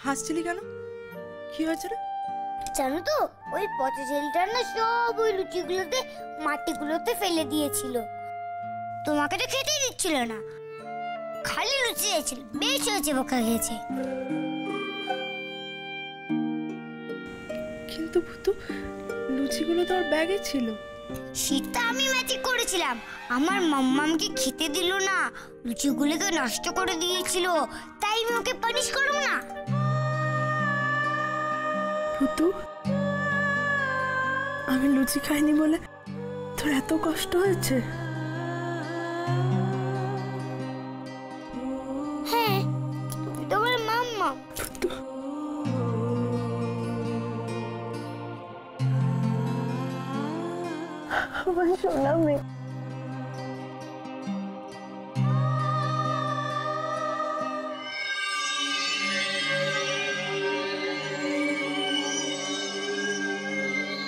হাসছিলি কেন? কি হয়েছে রে? জানো তো, ওই পচা ছেলেটা না সব ওই লুচিগুলোতে মাটিগুলোতে ফেলে দিয়েছিল। তোমাকে তো খেতেই দিচ্ছিল না, খালি লুচি দিয়েছিল। বেশ হয়েছে, বোকা খেয়েছে। কিন্তু ভূতু, লুচিগুলো তো ওর ব্যাগে ছিল। সেটা আমি ম্যাজিক করেছিলাম। আমার মাম্মামকে খেতে দিল না, লুচিগুলোকে নষ্ট করে দিয়েছিল, তাই আমি ওকে পানিশ করব না। ভূতু, আমি লুচি খাইনি বলে তোর এত কষ্ট হয়েছে? হ্যাঁ, তোমার মাম্মা। ভূতু, আমার সোনা মেয়ে।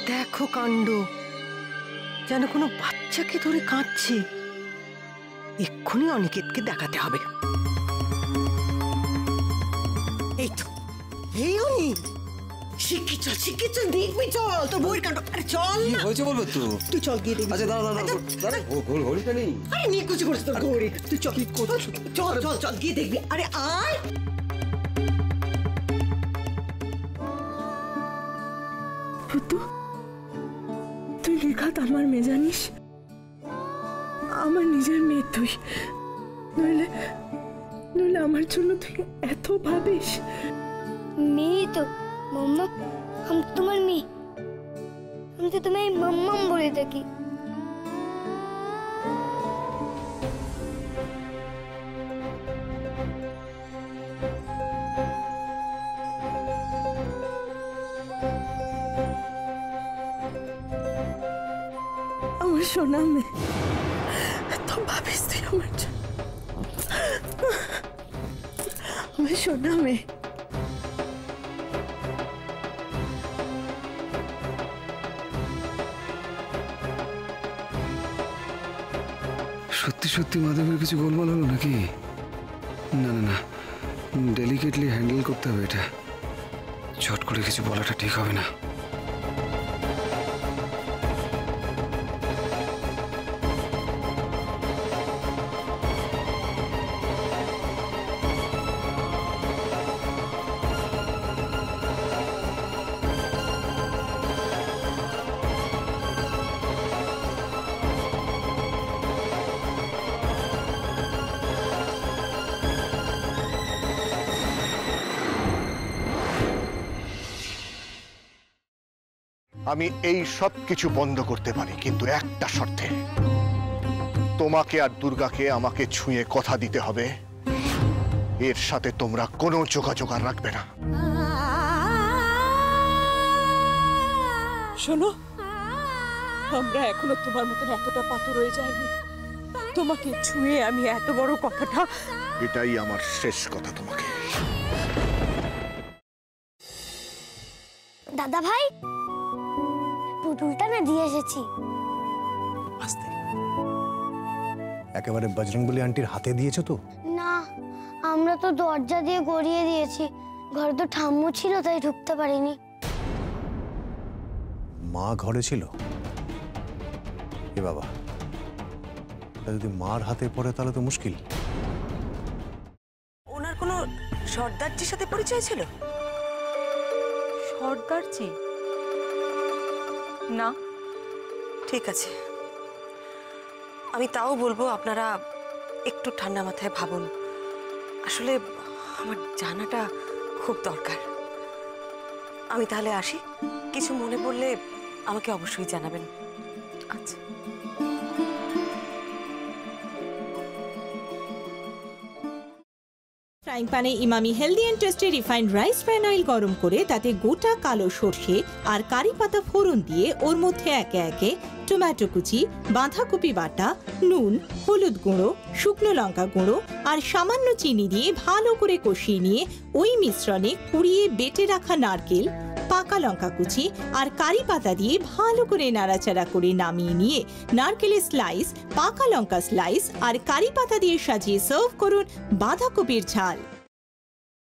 দেখো কাণ্ড, যেন কোনো বাচ্চাকে ধরে কাঁদছে। এক্ষুনি অনিকেতকে দেখাতে হবে। এই তো, এই অনি, শিখি চল দেখবি, চল তোর বউয়ের কাণ্ড। আরে চল না, হয়েছে বলবো তো, তুই চল গিয়ে দেখবি। আচ্ছা দাঁড়া, ঘড়িটা নেই। আরে নিয়ে কুচি করিস তোর ঘড়ি, তুই চল চল চল চল গিয়ে দেখবি। আরে আয়। ভূতু, তুই নিখাত আমার মেয়ে, জানিস? আমার নিজের মেয়ে তুই, নইলে আমার জন্য তুই এত ভাবিস? মেয়ে তো মাম্মা, আমি তোমার মেয়ে, আমি তো তোমায় মাম্মাম বলে থাকি। আমার সোনা মেয়ে, এত ভাবিস তুই আমার জন্য? আমার সোনা মেয়ে। সত্যি সত্যি মাধবের কিছু গোলমাল হলো নাকি? না না না, ডেলিকেটলি হ্যান্ডেল করতে হবে এটা। চট করে কিছু বলাটা ঠিক হবে না। আমি এই সব কিছু বন্ধ করতে পারি, কিন্তু একটা শর্তে। তোমাকে আর দুর্গাকে আমাকে ছুঁয়ে কথা দিতে হবে, এর সাথে তোমরা কোনো যোগাযোগ আর রাখবে না। শোনো, আমরা এখনো তোমার মতন এতটা পাথর হয়ে যায়নি। তোমাকে ছুঁয়ে আমি এত বড় কথাটা, এটাই আমার শেষ কথা তোমাকে। দাদা ভাই, পুতুলটা না দিয়ে এসেছি। আস্তে, একেবারে বজরংবলী আন্টির হাতে দিয়েছো তো? না, আমরা তো দরজা দিয়ে গড়িয়ে দিয়েছি, ঘরে তো ঠাম্মু ছিল তাই ঢুকতে পারিনি। মা ঘরে ছিল? এ বাবা, যদি মার হাতে পড়ে তাহলে তো মুশকিল। ওনার কোনো সর্দারজির সাথে পরিচয় ছিল? সর্দারজি? না। ঠিক আছে, আমি তাও বলবো আপনারা একটু ঠান্ডা মাথায় ভাবুন। আসলে আমার জানাটা খুব দরকার। আমি তাহলে আসি, কিছু মনে পড়লে আমাকে অবশ্যই জানাবেন। আচ্ছা। ফ্রাইং প্যানে Emami healthy and tasty refined rice bran oil গরম করে তাতে গোটা কালো সর্ষে আর কারি পাতা ফোড়ন দিয়ে ওর মধ্যে একে একে টমেটো কুচি, বাঁধাকপি বাটা, নুন, হলুদ গুঁড়ো, শুকনো লঙ্কা গুঁড়ো আর সামান্য চিনি দিয়ে ভালো করে কষিয়ে নিয়ে ওই মিশ্রণে কুড়িয়ে বেটে রাখা নারকেল, পাকা লঙ্কা কুচি আর কারি পাতা দিয়ে ভালো করে নাড়াচাড়া করে নামিয়ে নিয়ে নারকেলের স্লাইস, পাকা লঙ্কা স্লাইস আর কারি পাতা দিয়ে সাজিয়ে সার্ভ করুন বাঁধাকপির ঝাল।